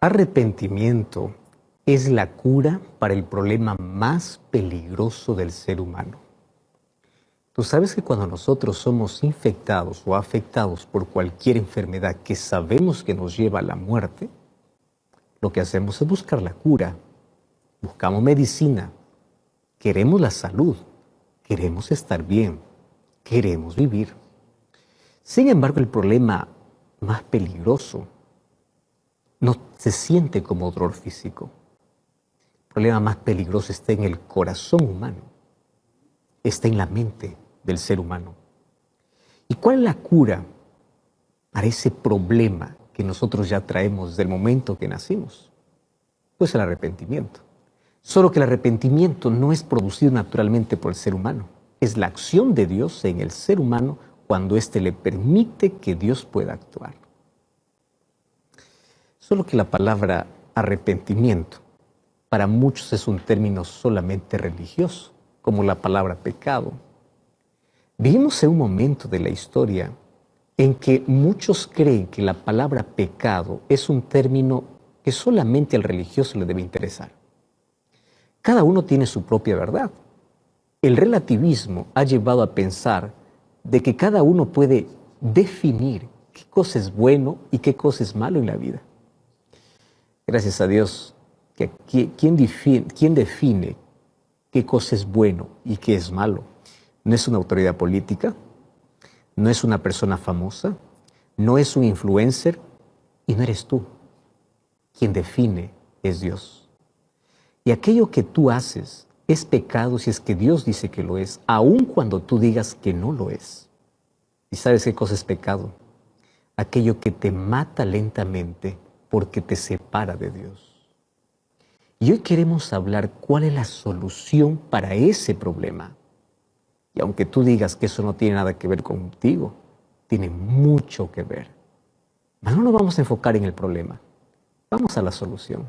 Arrepentimiento es la cura para el problema más peligroso del ser humano. Tú sabes que cuando nosotros somos infectados o afectados por cualquier enfermedad que sabemos que nos lleva a la muerte, lo que hacemos es buscar la cura, buscamos medicina, queremos la salud, queremos estar bien, queremos vivir. Sin embargo, el problema más peligroso no se siente como dolor físico. El problema más peligroso está en el corazón humano, está en la mente del ser humano. ¿Y cuál es la cura para ese problema que nosotros ya traemos desde el momento que nacimos? Pues el arrepentimiento. Solo que el arrepentimiento no es producido naturalmente por el ser humano. Es la acción de Dios en el ser humano cuando éste le permite que Dios pueda actuar. Solo que la palabra arrepentimiento para muchos es un término solamente religioso, como la palabra pecado. Vivimos en un momento de la historia en que muchos creen que la palabra pecado es un término que solamente al religioso le debe interesar. Cada uno tiene su propia verdad. El relativismo ha llevado a pensar de que cada uno puede definir qué cosa es bueno y qué cosa es malo en la vida. Gracias a Dios, que ¿quién define qué cosa es bueno y qué es malo? No es una autoridad política, no es una persona famosa, no es un influencer y no eres tú. Quien define es Dios. Y aquello que tú haces es pecado si es que Dios dice que lo es, aun cuando tú digas que no lo es. ¿Y sabes qué cosa es pecado? Aquello que te mata lentamente porque te separa de Dios. Y hoy queremos hablar cuál es la solución para ese problema. Y aunque tú digas que eso no tiene nada que ver contigo, tiene mucho que ver. Pero no nos vamos a enfocar en el problema, vamos a la solución.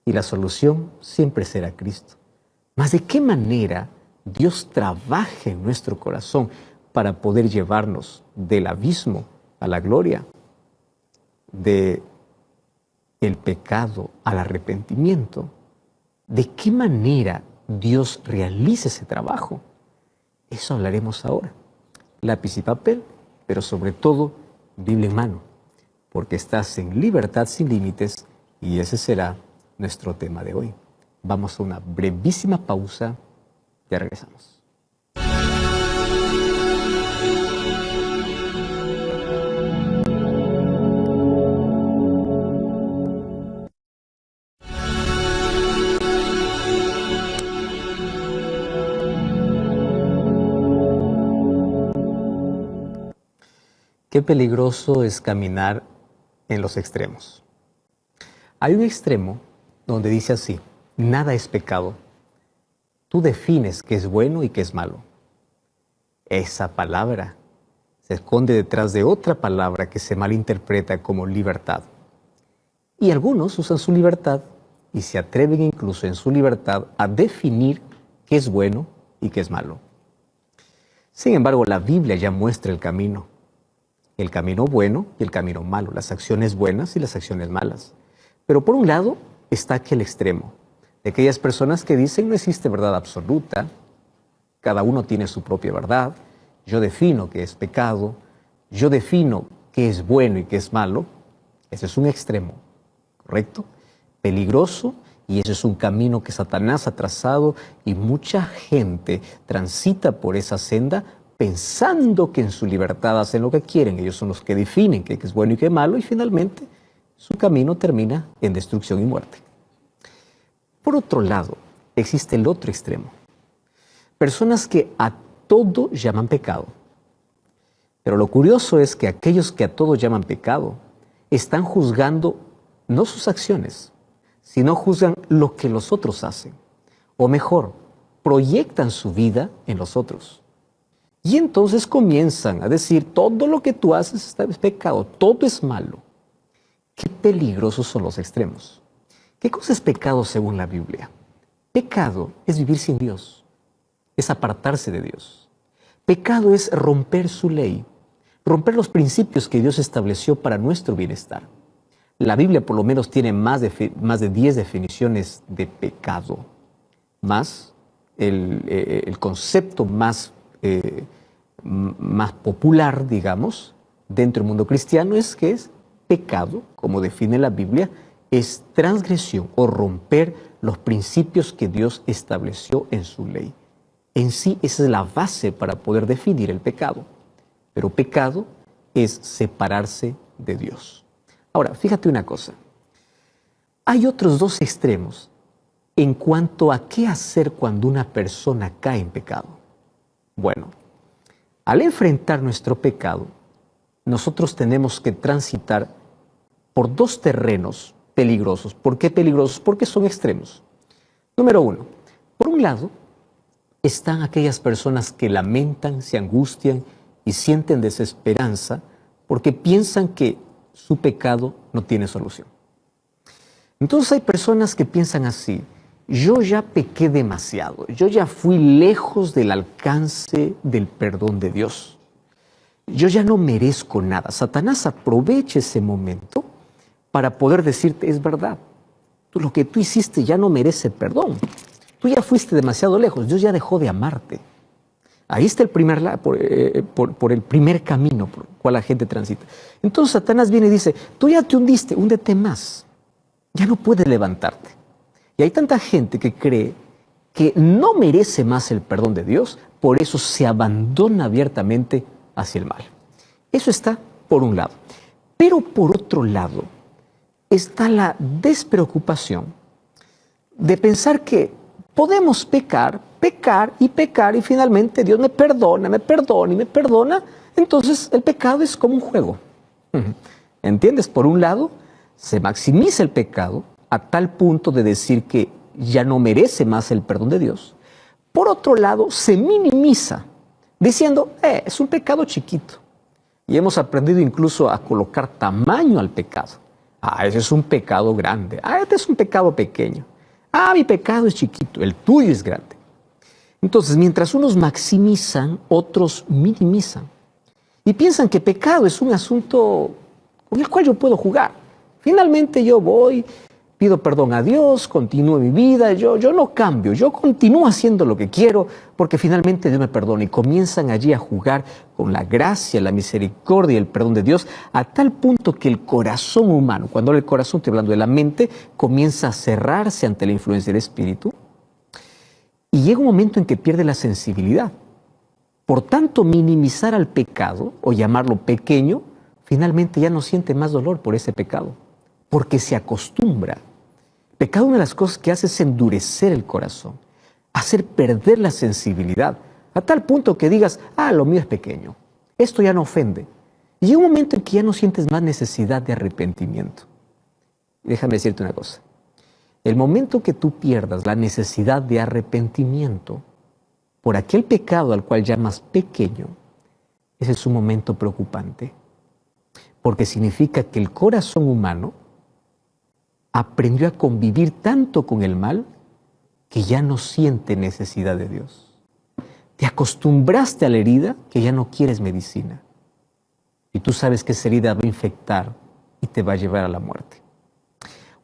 Y la solución siempre será Cristo. Mas ¿de qué manera Dios trabaja en nuestro corazón para poder llevarnos del abismo a la gloria, del pecado al arrepentimiento? ¿De qué manera Dios realiza ese trabajo? Eso hablaremos ahora. Lápiz y papel, pero sobre todo Biblia en mano, porque estás en libertad sin límites y ese será nuestro tema de hoy. Vamos a una brevísima pausa, ya regresamos. Qué peligroso es caminar en los extremos. Hay un extremo donde dice así: nada es pecado. Tú defines qué es bueno y qué es malo. Esa palabra se esconde detrás de otra palabra que se malinterpreta como libertad. Y algunos usan su libertad y se atreven incluso en su libertad a definir qué es bueno y qué es malo. Sin embargo, la Biblia ya muestra el camino bueno y el camino malo, las acciones buenas y las acciones malas. Pero por un lado está aquel extremo, de aquellas personas que dicen no existe verdad absoluta, cada uno tiene su propia verdad, yo defino qué es pecado, yo defino qué es bueno y qué es malo. Ese es un extremo, ¿correcto? Peligroso, y ese es un camino que Satanás ha trazado y mucha gente transita por esa senda pensando que en su libertad hacen lo que quieren. Ellos son los que definen qué es bueno y qué es malo y finalmente su camino termina en destrucción y muerte. Por otro lado, existe el otro extremo. Personas que a todo llaman pecado. Pero lo curioso es que aquellos que a todo llaman pecado están juzgando no sus acciones, sino juzgan lo que los otros hacen. O mejor, proyectan su vida en los otros. Y entonces comienzan a decir, todo lo que tú haces es pecado, todo es malo. Qué peligrosos son los extremos. ¿Qué cosa es pecado según la Biblia? Pecado es vivir sin Dios, es apartarse de Dios. Pecado es romper su ley, romper los principios que Dios estableció para nuestro bienestar. La Biblia por lo menos tiene más de 10 definiciones de pecado, más el concepto más popular, digamos, dentro del mundo cristiano es que es pecado, como define la Biblia, es transgresión o romper los principios que Dios estableció en su ley. En sí, esa es la base para poder definir el pecado. Pero pecado es separarse de Dios. Ahora, fíjate una cosa. Hay otros dos extremos en cuanto a qué hacer cuando una persona cae en pecado. Bueno, al enfrentar nuestro pecado, nosotros tenemos que transitar por dos terrenos peligrosos. ¿Por qué peligrosos? Porque son extremos. Número uno, por un lado, están aquellas personas que lamentan, se angustian y sienten desesperanza porque piensan que su pecado no tiene solución. Entonces hay personas que piensan así: yo ya pequé demasiado, yo ya fui lejos del alcance del perdón de Dios. Yo ya no merezco nada. Satanás aprovecha ese momento para poder decirte, es verdad, lo que tú hiciste ya no merece perdón. Tú ya fuiste demasiado lejos, Dios ya dejó de amarte. Ahí está por el primer camino por el cual la gente transita. Entonces Satanás viene y dice, tú ya te hundiste, húndete más. Ya no puedes levantarte. Y hay tanta gente que cree que no merece más el perdón de Dios, por eso se abandona abiertamente hacia el mal. Eso está por un lado. Pero por otro lado está la despreocupación de pensar que podemos pecar y finalmente Dios me perdona y me perdona. Entonces el pecado es como un juego. ¿Entiendes? Por un lado, se maximiza el pecado a tal punto de decir que ya no merece más el perdón de Dios. Por otro lado, se minimiza diciendo, es un pecado chiquito. Y hemos aprendido incluso a colocar tamaño al pecado. Ese es un pecado grande. Este es un pecado pequeño. Mi pecado es chiquito, el tuyo es grande. Entonces, mientras unos maximizan, otros minimizan. Y piensan que pecado es un asunto con el cual yo puedo jugar. Finalmente yo voy, pido perdón a Dios, continúo mi vida, yo no cambio, yo continúo haciendo lo que quiero porque finalmente Dios me perdona. Y comienzan allí a jugar con la gracia, la misericordia y el perdón de Dios a tal punto que el corazón humano, cuando hablo del corazón estoy hablando de la mente, comienza a cerrarse ante la influencia del espíritu y llega un momento en que pierde la sensibilidad. Por tanto, minimizar al pecado o llamarlo pequeño, finalmente ya no siente más dolor por ese pecado, porque se acostumbra. Pecado, una de las cosas que hace es endurecer el corazón, hacer perder la sensibilidad, a tal punto que digas, lo mío es pequeño, esto ya no ofende. Y llega un momento en que ya no sientes más necesidad de arrepentimiento. Déjame decirte una cosa, el momento que tú pierdas la necesidad de arrepentimiento por aquel pecado al cual llamas pequeño, ese es un momento preocupante, porque significa que el corazón humano aprendió a convivir tanto con el mal que ya no siente necesidad de Dios. Te acostumbraste a la herida que ya no quieres medicina. Y tú sabes que esa herida va a infectar y te va a llevar a la muerte.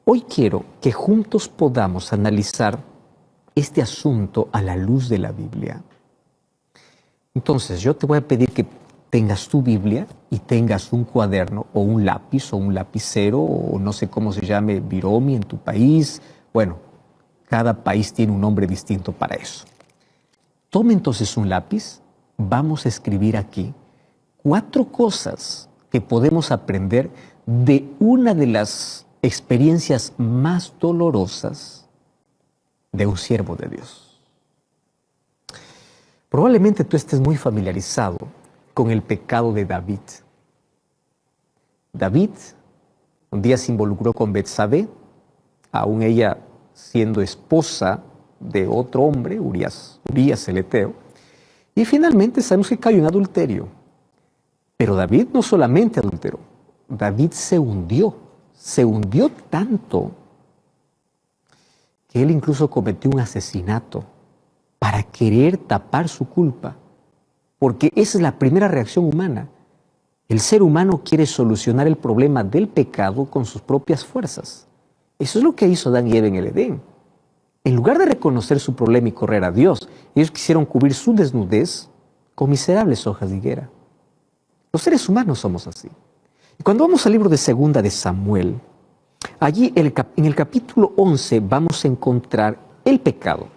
Hoy quiero que juntos podamos analizar este asunto a la luz de la Biblia. Entonces, yo te voy a pedir que tengas tu Biblia y tengas un cuaderno o un lápiz o un lapicero o no sé cómo se llame, biromi en tu país. Bueno, cada país tiene un nombre distinto para eso. Toma entonces un lápiz, vamos a escribir aquí 4 cosas que podemos aprender de una de las experiencias más dolorosas de un siervo de Dios. Probablemente tú estés muy familiarizado con el pecado de David. David un día se involucró con Betsabé, aún ella siendo esposa de otro hombre, Urías el Eteo, y finalmente sabemos que cayó en adulterio. Pero David no solamente adulteró, David se hundió tanto que él incluso cometió un asesinato para querer tapar su culpa. Porque esa es la primera reacción humana. El ser humano quiere solucionar el problema del pecado con sus propias fuerzas. Eso es lo que hizo Adán y Eva en el Edén. En lugar de reconocer su problema y correr a Dios, ellos quisieron cubrir su desnudez con miserables hojas de higuera. Los seres humanos somos así. Y cuando vamos al libro de Segunda de Samuel, allí en el capítulo 11 vamos a encontrar el pecado.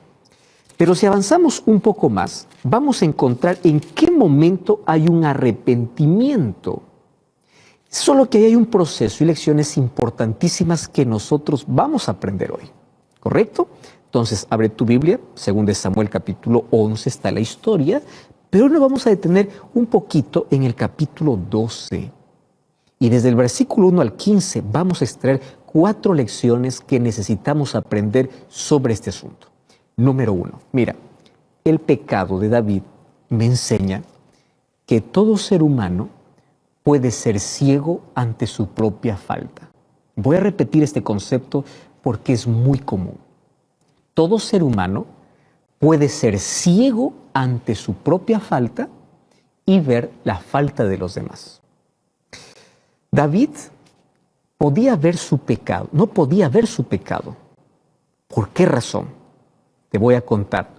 Pero si avanzamos un poco más, vamos a encontrar en qué momento hay un arrepentimiento. Solo que ahí hay un proceso y lecciones importantísimas que nosotros vamos a aprender hoy. ¿Correcto? Entonces, abre tu Biblia, 2 Samuel capítulo 11 está la historia, pero hoy nos vamos a detener un poquito en el capítulo 12. Y desde el versículo 1 al 15 vamos a extraer 4 lecciones que necesitamos aprender sobre este asunto. Número 1, mira, el pecado de David me enseña que todo ser humano puede ser ciego ante su propia falta. Voy a repetir este concepto porque es muy común. Todo ser humano puede ser ciego ante su propia falta y ver la falta de los demás. David podía ver su pecado, no podía ver su pecado. ¿Por qué razón? Te voy a contar.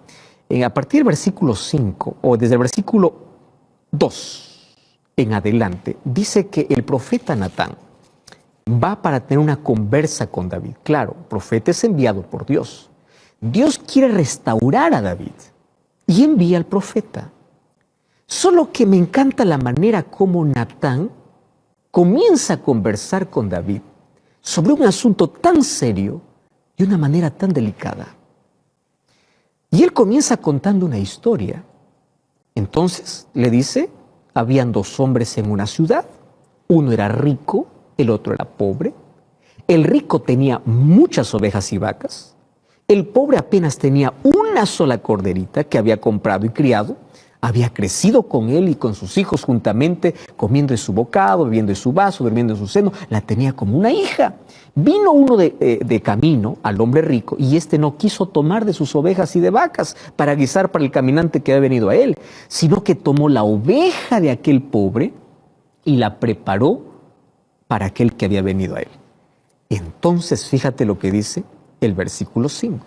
A partir del versículo 5 o desde el versículo 2 en adelante, dice que el profeta Natán va para tener una conversa con David. Claro, el profeta es enviado por Dios. Dios quiere restaurar a David y envía al profeta. Solo que me encanta la manera como Natán comienza a conversar con David sobre un asunto tan serio de una manera tan delicada. Y él comienza contando una historia. Entonces le dice, habían 2 hombres en una ciudad, uno era rico, el otro era pobre. El rico tenía muchas ovejas y vacas, el pobre apenas tenía una sola corderita que había comprado y criado, había crecido con él y con sus hijos juntamente, comiendo de su bocado, bebiendo de su vaso, durmiendo en su seno, la tenía como una hija. Vino uno de camino al hombre rico y éste no quiso tomar de sus ovejas y de vacas para guisar para el caminante que había venido a él, sino que tomó la oveja de aquel pobre y la preparó para aquel que había venido a él. Entonces, fíjate lo que dice el versículo 5.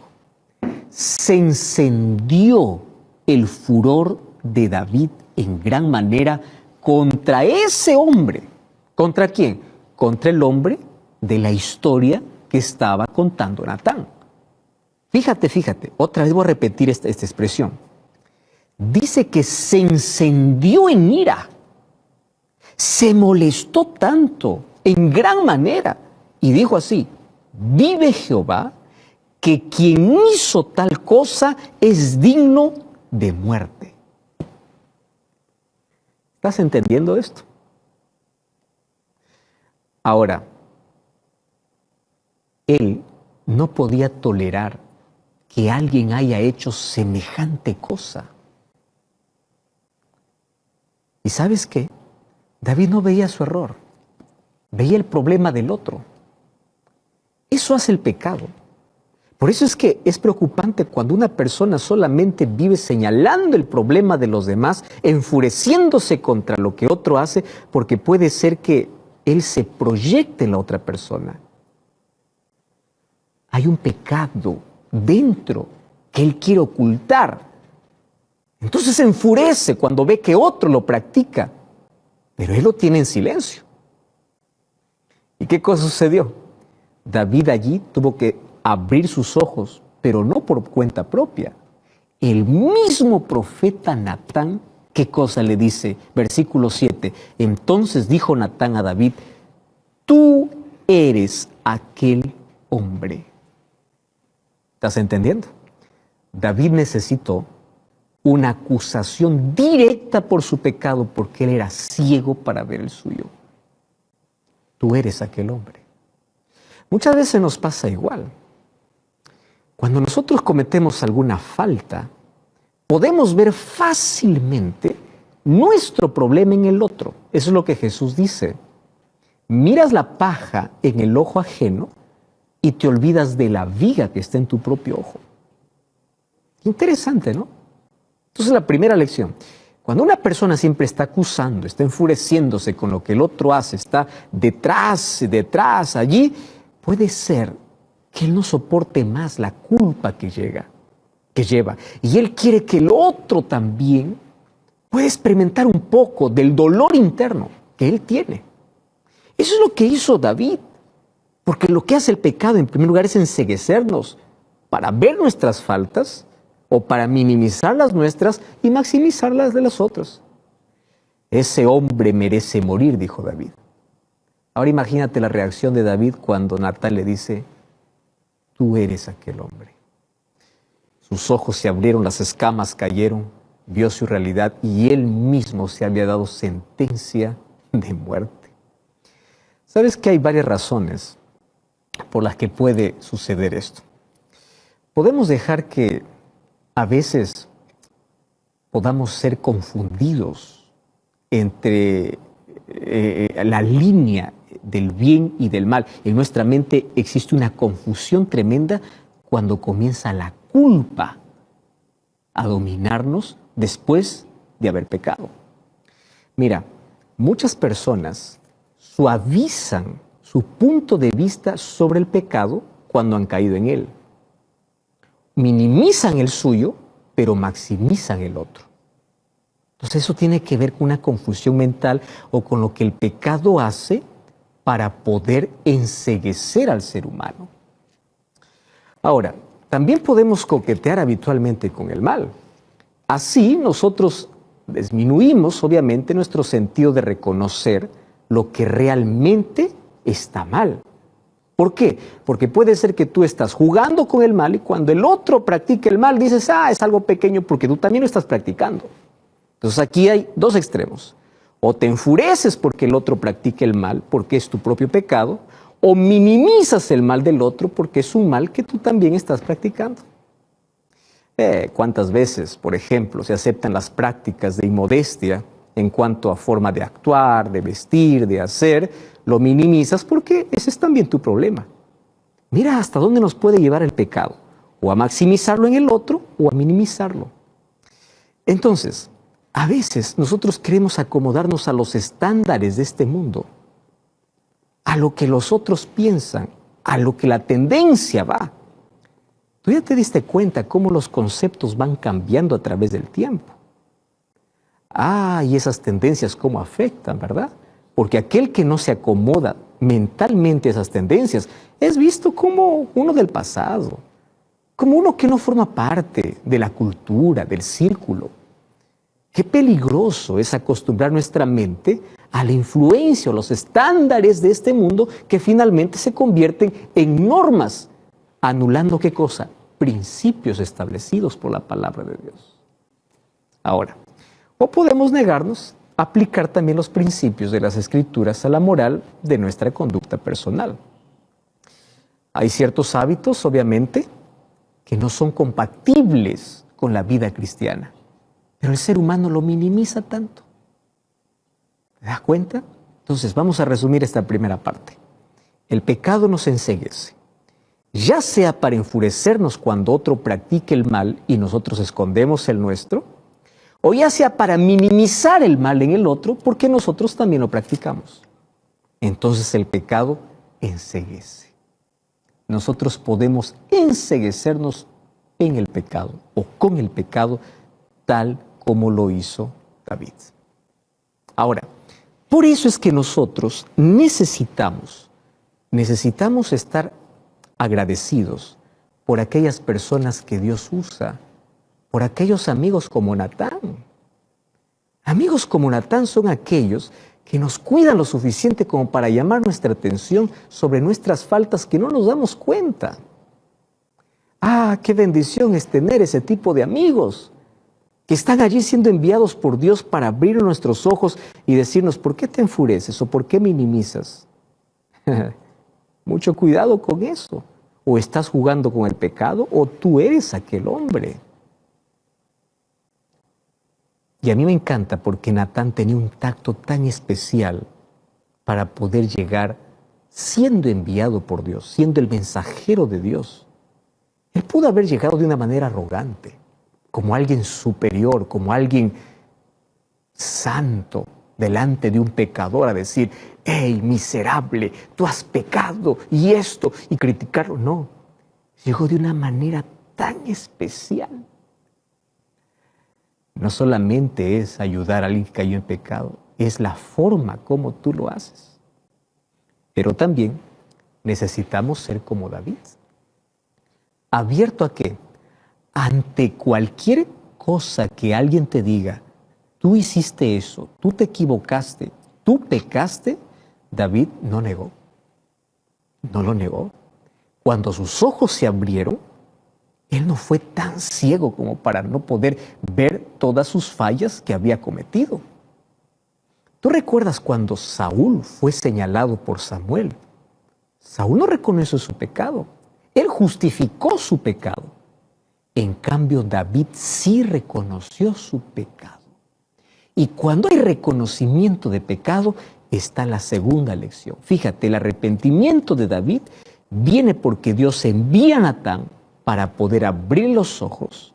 Se encendió el furor de David en gran manera contra ese hombre. ¿Contra quién? Contra el hombre de la historia que estaba contando Natán. Fíjate, otra vez voy a repetir esta expresión. Dice que se encendió en ira, se molestó tanto, en gran manera, y dijo así, vive Jehová, que quien hizo tal cosa es digno de muerte. ¿Estás entendiendo esto? Ahora, él no podía tolerar que alguien haya hecho semejante cosa. ¿Y sabes qué? David no veía su error, veía el problema del otro. Eso hace el pecado. Por eso es que es preocupante cuando una persona solamente vive señalando el problema de los demás, enfureciéndose contra lo que otro hace, porque puede ser que él se proyecte en la otra persona. Hay un pecado dentro que él quiere ocultar. Entonces se enfurece cuando ve que otro lo practica, pero él lo tiene en silencio. ¿Y qué cosa sucedió? David allí tuvo que abrir sus ojos, pero no por cuenta propia. El mismo profeta Natán, ¿qué cosa le dice? Versículo 7. Entonces dijo Natán a David, tú eres aquel hombre. ¿Estás entendiendo? David necesitó una acusación directa por su pecado porque él era ciego para ver el suyo. Tú eres aquel hombre. Muchas veces nos pasa igual. Cuando nosotros cometemos alguna falta, podemos ver fácilmente nuestro problema en el otro. Eso es lo que Jesús dice. Miras la paja en el ojo ajeno y te olvidas de la viga que está en tu propio ojo. Interesante, ¿no? Entonces la primera lección, Cuando una persona siempre está acusando, está enfureciéndose con lo que el otro hace, está detrás, allí, puede ser que él no soporte más la culpa que lleva. Y él quiere que el otro también pueda experimentar un poco del dolor interno que él tiene. Eso es lo que hizo David. Porque lo que hace el pecado, en primer lugar, es enceguecernos para ver nuestras faltas o para minimizar las nuestras y maximizar las de los otros. Ese hombre merece morir, dijo David. Ahora imagínate la reacción de David cuando Natán le dice, tú eres aquel hombre. Sus ojos se abrieron, las escamas cayeron, vio su realidad y él mismo se había dado sentencia de muerte. ¿Sabes que hay varias razones por las que puede suceder esto? Podemos dejar que a veces podamos ser confundidos entre la línea del bien y del mal. En nuestra mente existe una confusión tremenda cuando comienza la culpa a dominarnos después de haber pecado. Mira, muchas personas suavizan su punto de vista sobre el pecado cuando han caído en él. Minimizan el suyo, pero maximizan el otro. Entonces eso tiene que ver con una confusión mental o con lo que el pecado hace para poder enceguecer al ser humano. Ahora, también podemos coquetear habitualmente con el mal. Así nosotros disminuimos, obviamente, nuestro sentido de reconocer lo que realmente está mal. ¿Por qué? Porque puede ser que tú estás jugando con el mal y cuando el otro practica el mal dices, es algo pequeño porque tú también lo estás practicando. Entonces aquí hay dos extremos. O te enfureces porque el otro practica el mal, porque es tu propio pecado, o minimizas el mal del otro porque es un mal que tú también estás practicando. ¿Cuántas veces, por ejemplo, se aceptan las prácticas de inmodestia en cuanto a forma de actuar, de vestir, de hacer? Lo minimizas porque ese es también tu problema. Mira hasta dónde nos puede llevar el pecado, o a maximizarlo en el otro o a minimizarlo. Entonces, a veces nosotros queremos acomodarnos a los estándares de este mundo, a lo que los otros piensan, a lo que la tendencia va. Tú ya te diste cuenta cómo los conceptos van cambiando a través del tiempo. Y esas tendencias cómo afectan, ¿verdad? Porque aquel que no se acomoda mentalmente a esas tendencias es visto como uno del pasado, como uno que no forma parte de la cultura, del círculo. Qué peligroso es acostumbrar nuestra mente a la influencia o los estándares de este mundo que finalmente se convierten en normas, anulando ¿qué cosa? Principios establecidos por la palabra de Dios. Ahora, o podemos negarnos a aplicar también los principios de las Escrituras a la moral de nuestra conducta personal. Hay ciertos hábitos, obviamente, que no son compatibles con la vida cristiana, pero el ser humano lo minimiza tanto. ¿Te das cuenta? Entonces, vamos a resumir esta primera parte. El pecado nos enceguece, ya sea para enfurecernos cuando otro practique el mal y nosotros escondemos el nuestro, o ya sea para minimizar el mal en el otro porque nosotros también lo practicamos. Entonces el pecado enceguece. Nosotros podemos enceguecernos en el pecado o con el pecado tal como lo hizo David. Ahora, por eso es que nosotros necesitamos estar agradecidos por aquellas personas que Dios usa, por aquellos amigos como Natán. Amigos como Natán son aquellos que nos cuidan lo suficiente como para llamar nuestra atención sobre nuestras faltas que no nos damos cuenta. Qué bendición es tener ese tipo de amigos que están allí siendo enviados por Dios para abrir nuestros ojos y decirnos, ¿por qué te enfureces o por qué minimizas? Mucho cuidado con eso. O estás jugando con el pecado o tú eres aquel hombre. Y a mí me encanta porque Natán tenía un tacto tan especial para poder llegar siendo enviado por Dios, siendo el mensajero de Dios. Él pudo haber llegado de una manera arrogante, como alguien superior, como alguien santo delante de un pecador a decir, hey, miserable, tú has pecado y esto, y criticarlo. No, llegó de una manera tan especial. No solamente es ayudar a alguien que cayó en pecado, es la forma como tú lo haces. Pero también necesitamos ser como David. ¿Abierto a qué? Ante cualquier cosa que alguien te diga, tú hiciste eso, tú te equivocaste, tú pecaste, David no negó. No lo negó. Cuando sus ojos se abrieron, él no fue tan ciego como para no poder ver todas sus fallas que había cometido. ¿Tú recuerdas cuando Saúl fue señalado por Samuel? Saúl no reconoció su pecado. Él justificó su pecado. En cambio, David sí reconoció su pecado. Y cuando hay reconocimiento de pecado, está la segunda lección. Fíjate, el arrepentimiento de David viene porque Dios envía a Natán para poder abrir los ojos,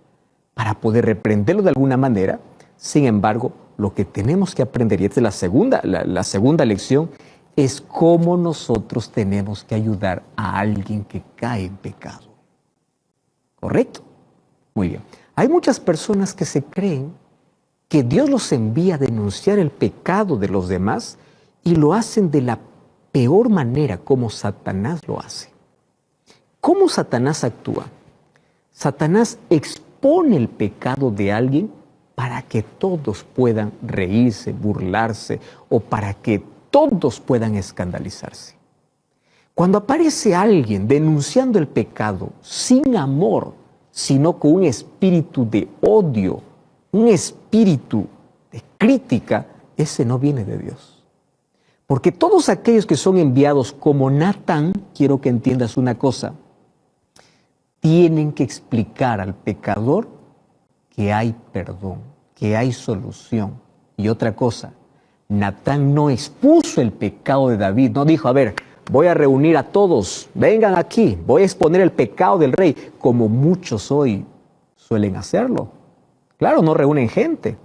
para poder reprenderlo de alguna manera. Sin embargo, lo que tenemos que aprender, y esta es la segunda lección, es cómo nosotros tenemos que ayudar a alguien que cae en pecado. ¿Correcto? Muy bien. Hay muchas personas que se creen que Dios los envía a denunciar el pecado de los demás y lo hacen de la peor manera como Satanás lo hace. ¿Cómo Satanás actúa? Satanás expone el pecado de alguien para que todos puedan reírse, burlarse o para que todos puedan escandalizarse. Cuando aparece alguien denunciando el pecado sin amor, sino con un espíritu de odio, un espíritu de crítica, ese no viene de Dios. Porque todos aquellos que son enviados como Natán, quiero que entiendas una cosa, tienen que explicar al pecador que hay perdón, que hay solución. Y otra cosa, Natán no expuso el pecado de David, no dijo, a ver, voy a reunir a todos, vengan aquí, voy a exponer el pecado del rey, como muchos hoy suelen hacerlo. Claro, no reúnen gente,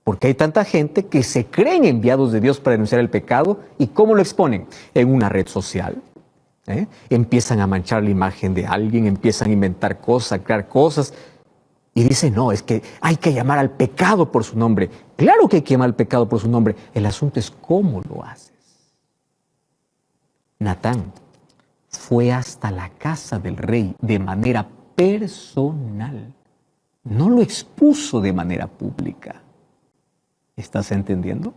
porque hay tanta gente que se creen enviados de Dios para denunciar el pecado. ¿Y cómo lo exponen? En una red social. Empiezan a manchar la imagen de alguien, empiezan a inventar cosas, a crear cosas. Y dicen, no, es que hay que llamar al pecado por su nombre. Claro que hay que llamar al pecado por su nombre. El asunto es cómo lo haces. Natán fue hasta la casa del rey de manera personal. No lo expuso de manera pública. ¿Estás entendiendo?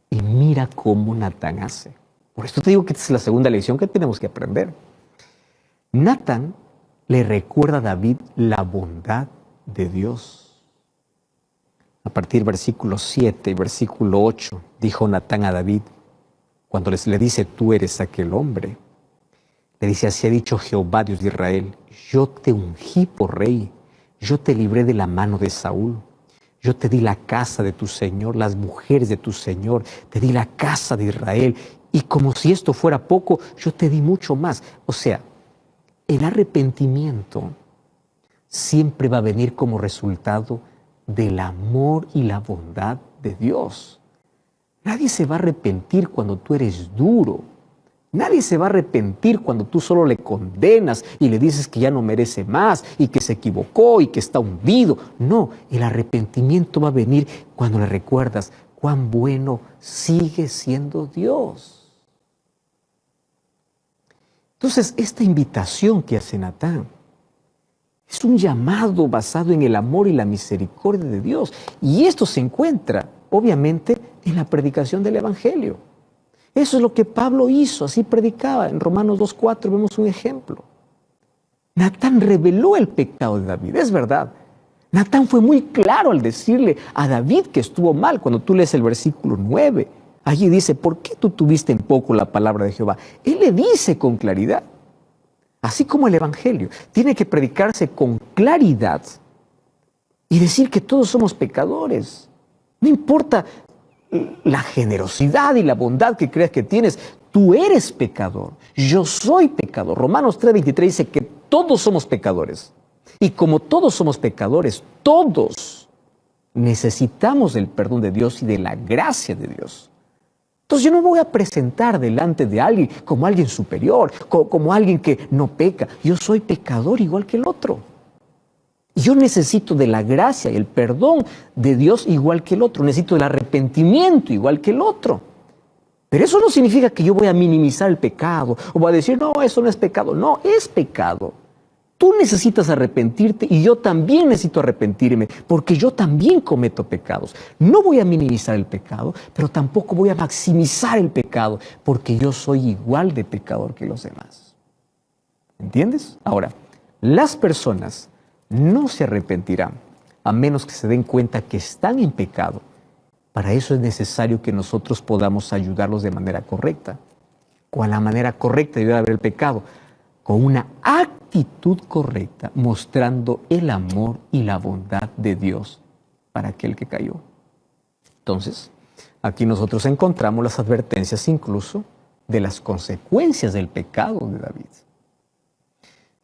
Y mira cómo Natán hace. Por esto te digo que esta es la segunda lección que tenemos que aprender. Natán le recuerda a David la bondad de Dios. A partir del versículo 7 y versículo 8, dijo Natán a David, cuando le dice, tú eres aquel hombre, le dice, así ha dicho Jehová, Dios de Israel, yo te ungí por rey, yo te libré de la mano de Saúl, yo te di la casa de tu Señor, las mujeres de tu Señor, te di la casa de Israel, y como si esto fuera poco, yo te di mucho más. O sea, el arrepentimiento siempre va a venir como resultado del amor y la bondad de Dios. Nadie se va a arrepentir cuando tú eres duro. Nadie se va a arrepentir cuando tú solo le condenas y le dices que ya no merece más y que se equivocó y que está hundido. No, el arrepentimiento va a venir cuando le recuerdas cuán bueno sigue siendo Dios. Entonces, esta invitación que hace Natán es un llamado basado en el amor y la misericordia de Dios. Y esto se encuentra, obviamente, en la predicación del Evangelio. Eso es lo que Pablo hizo, así predicaba. En Romanos 2:4 vemos un ejemplo. Natán reveló el pecado de David, es verdad. Natán fue muy claro al decirle a David que estuvo mal. Cuando tú lees el versículo 9, allí dice, ¿por qué tú tuviste en poco la palabra de Jehová? Él le dice con claridad. Así como el Evangelio, tiene que predicarse con claridad y decir que todos somos pecadores. No importa la generosidad y la bondad que creas que tienes, tú eres pecador, yo soy pecador. Romanos 3:23 dice que todos somos pecadores. Y como todos somos pecadores, todos Necesitamos del perdón de Dios y de la gracia de Dios. Entonces yo no voy a presentar delante de alguien como alguien superior, como alguien que no peca. Yo soy pecador igual que el otro. Yo necesito de la gracia y el perdón de Dios igual que el otro. Necesito del arrepentimiento igual que el otro. Pero eso no significa que yo voy a minimizar el pecado o voy a decir, no, eso no es pecado. No, es pecado. Tú necesitas arrepentirte y yo también necesito arrepentirme porque yo también cometo pecados. No voy a minimizar el pecado, pero tampoco voy a maximizar el pecado porque yo soy igual de pecador que los demás. ¿Entiendes? Ahora, las personas no se arrepentirán a menos que se den cuenta que están en pecado. Para eso es necesario que nosotros podamos ayudarlos de manera correcta. ¿Cuál es la manera correcta de ayudar a ver el pecado? Con una actitud correcta, mostrando el amor y la bondad de Dios para aquel que cayó. Entonces, aquí nosotros encontramos las advertencias incluso de las consecuencias del pecado de David.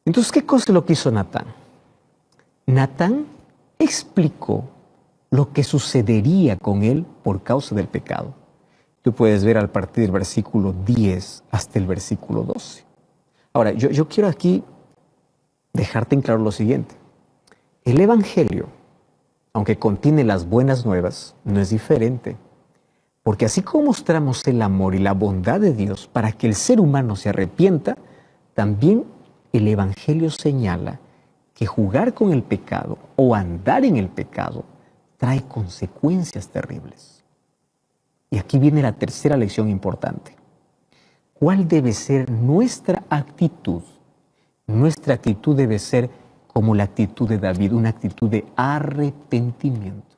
Entonces, ¿qué cosa es lo que hizo Natán? Natán explicó lo que sucedería con él por causa del pecado. Tú puedes ver a partir del versículo 10 hasta el versículo 12. Ahora, yo quiero aquí dejarte en claro lo siguiente. El Evangelio, aunque contiene las buenas nuevas, no es diferente. Porque así como mostramos el amor y la bondad de Dios para que el ser humano se arrepienta, también el Evangelio señala que jugar con el pecado o andar en el pecado trae consecuencias terribles. Y aquí viene la tercera lección importante. ¿Cuál debe ser nuestra actitud? Nuestra actitud debe ser como la actitud de David, una actitud de arrepentimiento.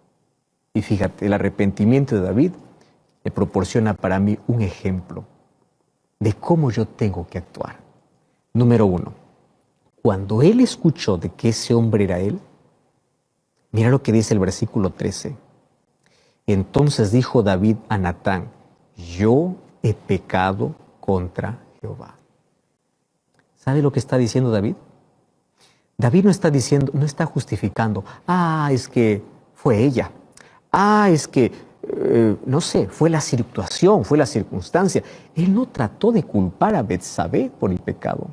Y fíjate, el arrepentimiento de David me proporciona para mí un ejemplo de cómo yo tengo que actuar. Número 1, cuando él escuchó de que ese hombre era él, mira lo que dice el versículo 13. Entonces dijo David a Natán, yo he pecado contra Jehová. ¿Sabe lo que está diciendo David? David no está diciendo, no está justificando, es que fue ella, es que, no sé, fue la situación, fue la circunstancia. Él no trató de culpar a Betsabé por el pecado.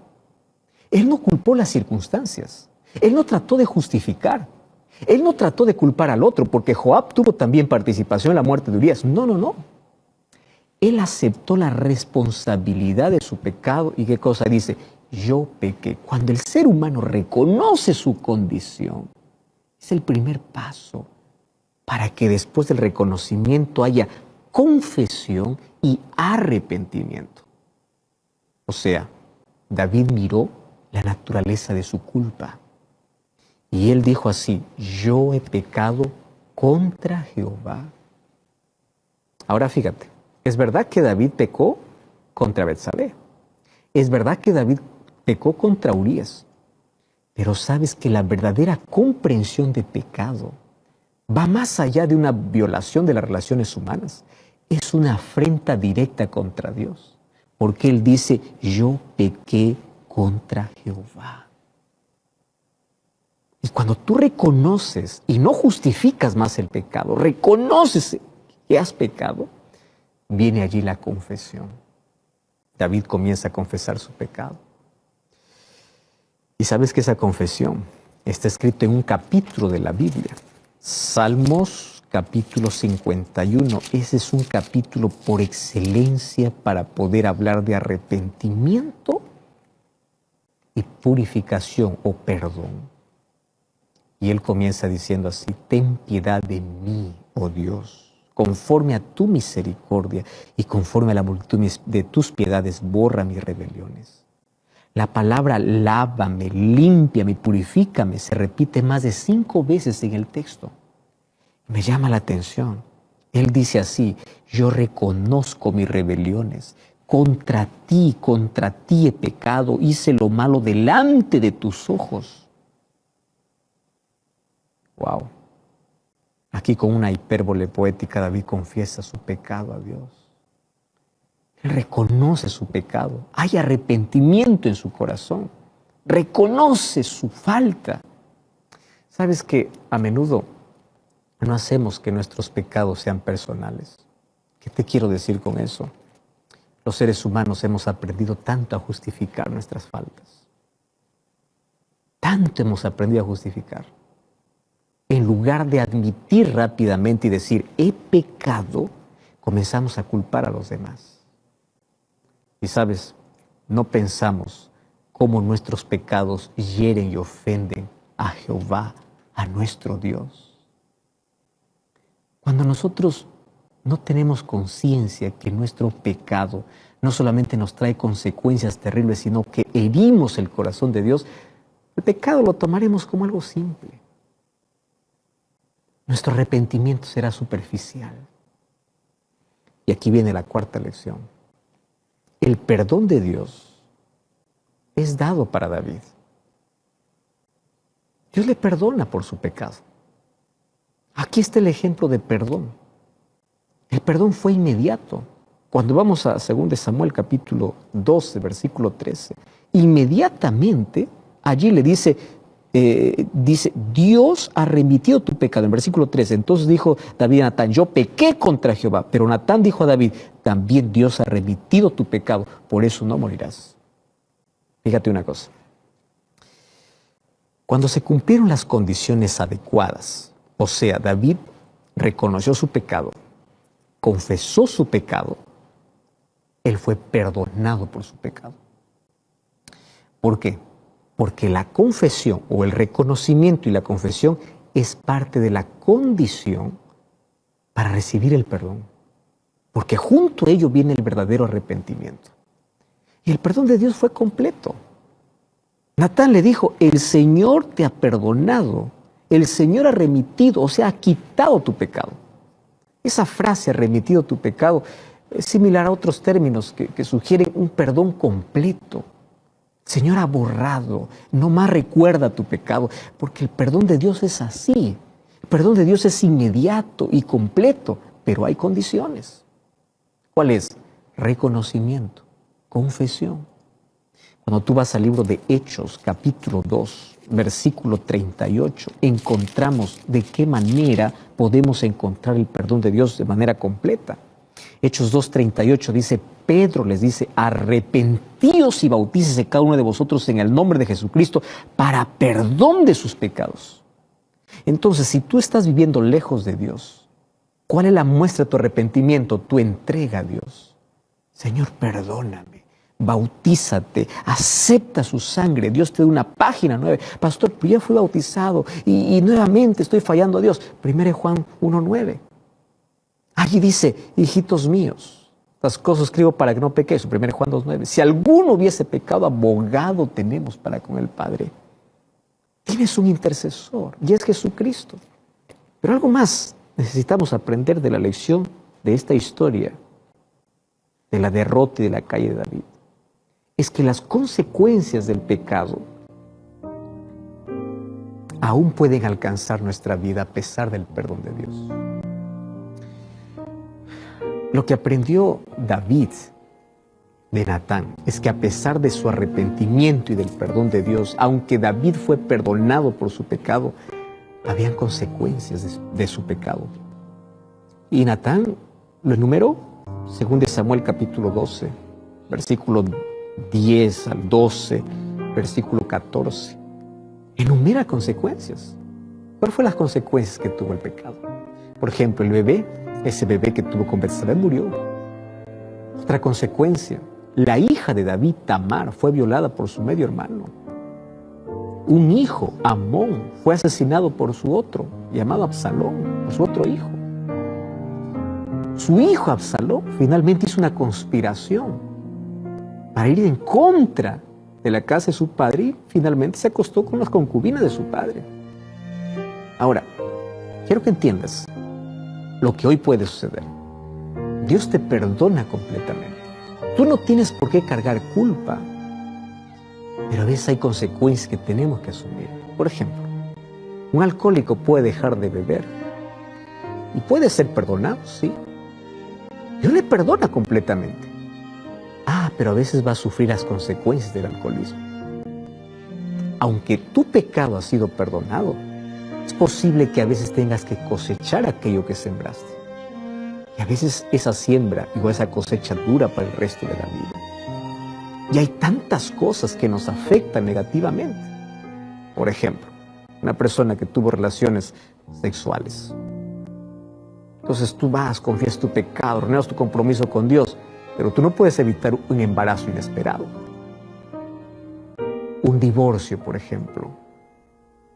Él no culpó las circunstancias. Él no trató de justificar. Él no trató de culpar al otro porque Joab tuvo también participación en la muerte de Urías. No. Él aceptó la responsabilidad de su pecado y ¿qué cosa dice? Yo pequé. Cuando el ser humano reconoce su condición, es el primer paso para que después del reconocimiento haya confesión y arrepentimiento. O sea, David miró la naturaleza de su culpa y él dijo así, yo he pecado contra Jehová. Ahora fíjate, es verdad que David pecó contra Betsabé. Es verdad que David pecó contra Urías. Pero sabes que la verdadera comprensión de pecado va más allá de una violación de las relaciones humanas. Es una afrenta directa contra Dios. Porque Él dice, yo pequé contra Jehová. Y cuando tú reconoces y no justificas más el pecado, reconoces que has pecado, viene allí la confesión. David comienza a confesar su pecado. Y sabes que esa confesión está escrita en un capítulo de la Biblia. Salmos capítulo 51. Ese es un capítulo por excelencia para poder hablar de arrepentimiento y purificación o perdón. Y él comienza diciendo así, ten piedad de mí, oh Dios, conforme a tu misericordia y conforme a la multitud de tus piedades, borra mis rebeliones. La palabra lávame, límpiame, purifícame se repite más de 5 veces en el texto. Me llama la atención. Él dice así, yo reconozco mis rebeliones. Contra ti he pecado, hice lo malo delante de tus ojos. Wow. Aquí con una hipérbole poética David confiesa su pecado a Dios. Él reconoce su pecado. Hay arrepentimiento en su corazón. Reconoce su falta. ¿Sabes que a menudo No hacemos que nuestros pecados sean personales. ¿Qué te quiero decir con eso? Los seres humanos hemos aprendido tanto a justificar nuestras faltas. Tanto hemos aprendido a justificar. En lugar de admitir rápidamente y decir, he pecado, comenzamos a culpar a los demás. Y sabes, no pensamos cómo nuestros pecados hieren y ofenden a Jehová, a nuestro Dios. Cuando nosotros no tenemos conciencia que nuestro pecado no solamente nos trae consecuencias terribles, sino que herimos el corazón de Dios, el pecado lo tomaremos como algo simple. Nuestro arrepentimiento será superficial. Y aquí viene la cuarta lección. El perdón de Dios es dado para David. Dios le perdona por su pecado. Aquí está el ejemplo de perdón. El perdón fue inmediato. Cuando vamos a 2 Samuel capítulo 12, versículo 13, inmediatamente allí le dice, Dios ha remitido tu pecado. En versículo 13, entonces dijo David a Natán, yo pequé contra Jehová. Pero Natán dijo a David, también Dios ha remitido tu pecado, por eso no morirás. Fíjate una cosa. Cuando se cumplieron las condiciones adecuadas, o sea, David reconoció su pecado, confesó su pecado, él fue perdonado por su pecado. ¿Por qué? Porque la confesión o el reconocimiento y la confesión es parte de la condición para recibir el perdón. Porque junto a ello viene el verdadero arrepentimiento. Y el perdón de Dios fue completo. Natán le dijo, el Señor te ha perdonado, el Señor ha remitido, o sea, ha quitado tu pecado. Esa frase, ha remitido tu pecado, es similar a otros términos que sugieren un perdón completo. El Señor ha borrado, no más recuerda tu pecado, porque el perdón de Dios es así. El perdón de Dios es inmediato y completo, pero hay condiciones. ¿Cuál es? Reconocimiento, confesión. Cuando tú vas al libro de Hechos, capítulo 2, versículo 38, encontramos de qué manera podemos encontrar el perdón de Dios de manera completa. Hechos 2:38 dice, Pedro les dice, arrepentíos y bautícese cada uno de vosotros en el nombre de Jesucristo para perdón de sus pecados. Entonces, si tú estás viviendo lejos de Dios, ¿cuál es la muestra de tu arrepentimiento? Tu entrega a Dios. Señor, perdóname, bautízate, acepta su sangre. Dios te da una página nueva. Pastor, pues ya fui bautizado y nuevamente estoy fallando a Dios. 1 Juan 1:9. Allí dice, hijitos míos, las cosas escribo para que no pequéis. 1 Juan 2:9. Si alguno hubiese pecado, abogado tenemos para con el Padre. Tienes un intercesor y es Jesucristo. Pero algo más necesitamos aprender de la lección de esta historia, de la derrota y de la caída de David. Es que las consecuencias del pecado aún pueden alcanzar nuestra vida a pesar del perdón de Dios. Lo que aprendió David de Natán es que a pesar de su arrepentimiento y del perdón de Dios, aunque David fue perdonado por su pecado, habían consecuencias de su pecado. Y Natán lo enumeró, según de Samuel capítulo 12, versículo 10 al 12, versículo 14. Enumera consecuencias. ¿Cuáles fueron las consecuencias que tuvo el pecado? Por ejemplo, el bebé, ese bebé que tuvo con Betsabé murió. Otra consecuencia, la hija de David, Tamar, fue violada por su medio hermano. Un hijo, Amón, fue asesinado por su otro, llamado Absalón, por su otro hijo. Su hijo Absalón finalmente hizo una conspiración para ir en contra de la casa de su padre y finalmente se acostó con las concubinas de su padre. Ahora, quiero que entiendas lo que hoy puede suceder. Dios te perdona completamente. Tú no tienes por qué cargar culpa, pero a veces hay consecuencias que tenemos que asumir. Por ejemplo, un alcohólico puede dejar de beber y puede ser perdonado, sí. Dios le perdona completamente. Pero a veces va a sufrir las consecuencias del alcoholismo. Aunque tu pecado ha sido perdonado, Es posible que a veces tengas que cosechar aquello que sembraste. Y a veces esa siembra o esa cosecha dura para el resto de la vida. Y hay tantas cosas que nos afectan negativamente. Por ejemplo, una persona que tuvo relaciones sexuales. Entonces tú vas, confías tu pecado, renuevas tu compromiso con Dios, pero tú no puedes evitar un embarazo inesperado. Un divorcio, por ejemplo.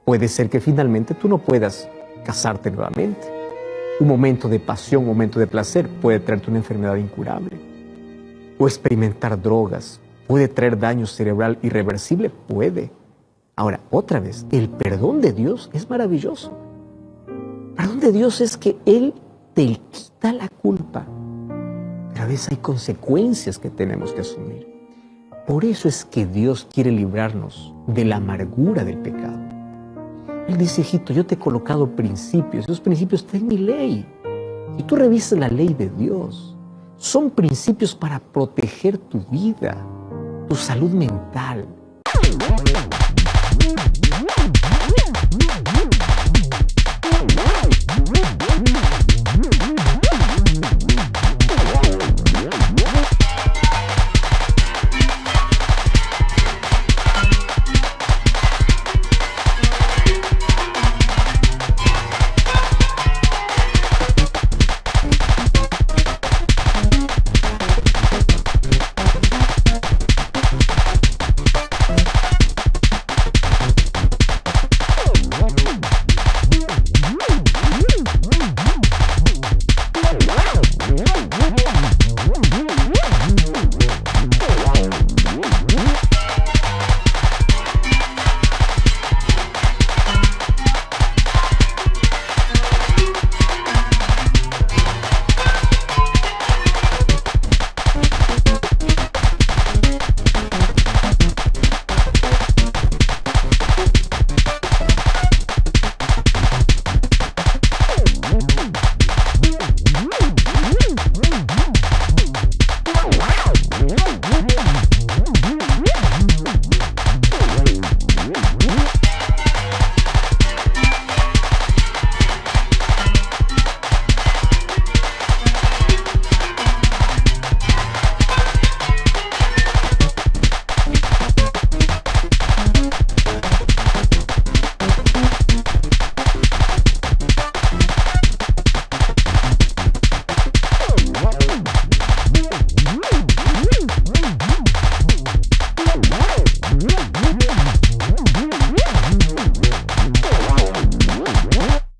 Puede ser que finalmente tú no puedas casarte nuevamente. Un momento de pasión, un momento de placer puede traerte una enfermedad incurable. O experimentar drogas puede traer daño cerebral irreversible, puede. Ahora, otra vez, el perdón de Dios es maravilloso. El perdón de Dios es que Él te quita la culpa. Pero a veces hay consecuencias que tenemos que asumir. Por eso es que Dios quiere librarnos de la amargura del pecado. Él dice, hijito, yo te he colocado principios. Esos principios están en mi ley. Si tú revisas la ley de Dios, son principios para proteger tu vida, tu salud mental.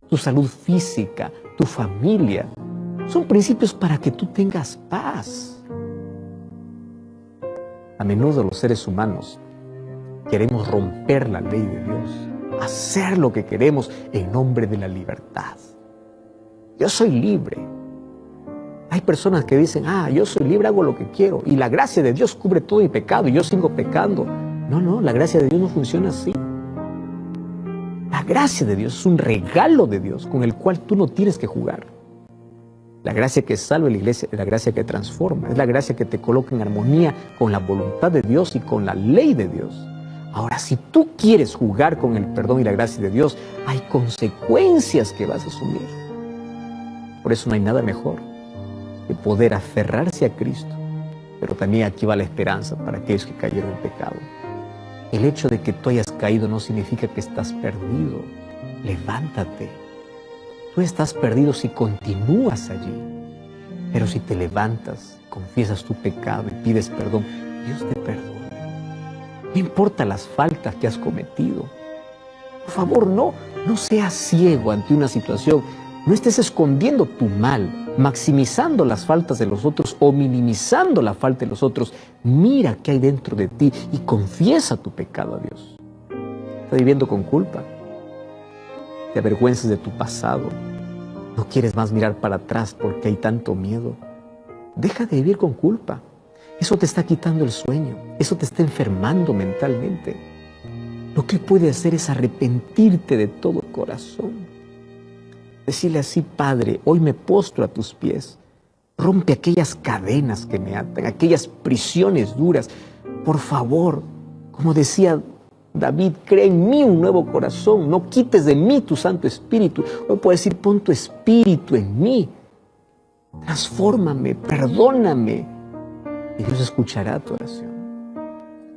Tu salud física, tu familia. Son principios para que tú tengas paz. A menudo los seres humanos queremos romper la ley de Dios, hacer lo que queremos en nombre de la libertad. Yo soy libre. Hay personas que dicen, yo soy libre, hago lo que quiero y la gracia de Dios cubre todo mi pecado y yo sigo pecando. No, la gracia de Dios no funciona así. La gracia de Dios es un regalo de Dios con el cual tú no tienes que jugar. La gracia que salva la iglesia es la gracia que transforma, es la gracia que te coloca en armonía con la voluntad de Dios y con la ley de Dios. Ahora, si tú quieres jugar con el perdón y la gracia de Dios, hay consecuencias que vas a asumir. Por eso no hay nada mejor que poder aferrarse a Cristo, pero también aquí va la esperanza para aquellos que cayeron en pecado. El hecho de que tú hayas caído no significa que estás perdido. Levántate. Tú estás perdido si continúas allí. Pero si te levantas, confiesas tu pecado y pides perdón, Dios te perdona. No importa las faltas que has cometido. Por favor, no seas ciego ante una situación. No estés escondiendo tu mal, maximizando las faltas de los otros o minimizando la falta de los otros. Mira qué hay dentro de ti y confiesa tu pecado a Dios. ¿Estás viviendo con culpa? ¿Te avergüenzas de tu pasado? ¿No quieres más mirar para atrás porque hay tanto miedo? Deja de vivir con culpa. Eso te está quitando el sueño. Eso te está enfermando mentalmente. Lo que puedes hacer es arrepentirte de todo corazón. Decirle así, Padre, hoy me postro a tus pies. Rompe aquellas cadenas que me atan, aquellas prisiones duras. Por favor, como decía David, crea en mí un nuevo corazón, no quites de mí tu Santo Espíritu. Hoy puedo decir, pon tu Espíritu en mí, transfórmame, perdóname. Y Dios escuchará tu oración.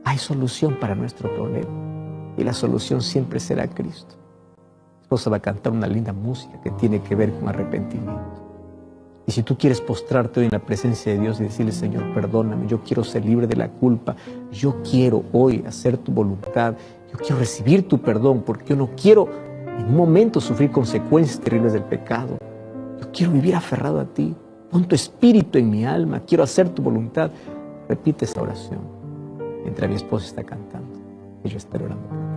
Hay solución para nuestro problema y la solución siempre será Cristo. Mi esposa va a cantar una linda música que tiene que ver con arrepentimiento. Y si tú quieres postrarte hoy en la presencia de Dios y decirle, Señor, perdóname, yo quiero ser libre de la culpa, yo quiero hoy hacer tu voluntad, yo quiero recibir tu perdón porque yo no quiero en un momento sufrir consecuencias terribles del pecado. Yo quiero vivir aferrado a ti, pon tu espíritu en mi alma, quiero hacer tu voluntad. Repite esa oración mientras mi esposa está cantando y yo estaré orando por ti.